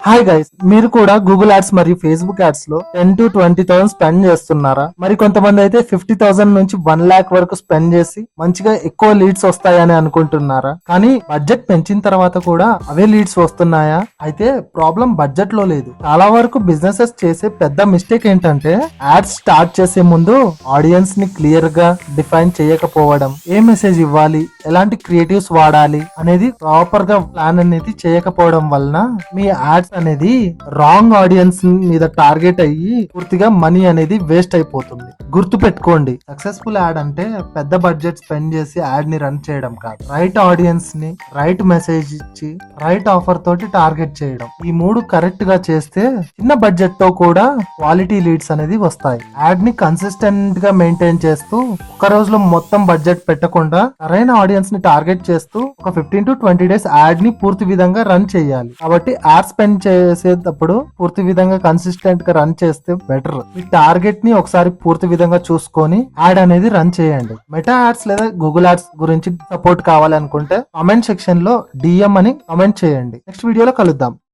Hi guys, మీరు కూడా Google ads మరియు ఫేస్బుక్ యాడ్స్ లో 10 to 20,000 స్పెండ్ చేస్తున్నారా? మరి కొంతమంది అయితే 50,000 నుంచి 1 lakh వరకు స్పెండ్ చేసి మంచిగా ఎక్కువ లీడ్స్ వస్తాయని అనుకుంటున్నారా? కానీ బడ్జెట్ పెంచిన తర్వాత కూడా అవే లీడ్స్ వస్తున్నాయా? అయితే ప్రాబ్లం బడ్జెట్ లో లేదు. చాలా వరకు బిజినెసెస్ చేసే పెద్ద మిస్టేక్ ఏంటంటే యాడ్స్ స్టార్ట్ చేసే ముందు ఆడియన్స్ ని క్లియర్ గా డిఫైన్ చేయకపోవడం, ఏ మెసేజ్ ఇవ్వాలి, ఎలాంటి క్రియేటివ్స్ వాడాలి అనేది ప్రాపర్ గా ప్లాన్ అనేది చేయకపోవడం వలన మీ యాడ్స్ అనేది రాంగ్ ఆడియన్స్ మీద టార్గెట్ అయ్యి పూర్తిగా మనీ అనేది వేస్ట్ అయిపోతుంది. గుర్తు పెట్టుకోండి, సక్సెస్ఫుల్ యాడ్ అంటే పెద్ద బడ్జెట్ స్పెండ్ చేసి యాడ్ ని రన్ చేయడం కాదు, రైట్ ఆడియన్స్ ని రైట్ మెసేజ్ ఇచ్చి రైట్ ఆఫర్ తోటి టార్గెట్ చేయడం. ఈ మూడు కరెక్ట్ గా చేస్తే చిన్న బడ్జెట్ తో కూడా క్వాలిటీ లీడ్స్ అనేది వస్తాయి. యాడ్ ని కన్సిస్టెంట్ గా మెయింటైన్ చేస్తూ ఒక్క రోజులో మొత్తం బడ్జెట్ పెట్టకుండా సరైన ఆడియన్స్ ని టార్గెట్ చేస్తూ ఒక 15 to 20 days యాడ్ ని పూర్తి విధంగా రన్ చేయాలి. కాబట్టి యాడ్ స్పెండ్ చేసేటప్పుడు పూర్తి విధంగా కన్సిస్టెంట్ గా రన్ చేస్తే బెటర్. మీ టార్గెట్ ని ఒకసారి పూర్తి విధంగా చూసుకొని యాడ్ అనేది రన్ చేయండి. మెటా యాడ్స్ లేదా గూగుల్ యాడ్స్ గురించి సపోర్ట్ కావాలనుకుంటే కామెంట్ సెక్షన్ లో DM అని కామెంట్ చేయండి. నెక్స్ట్ వీడియోలో కలుద్దాం.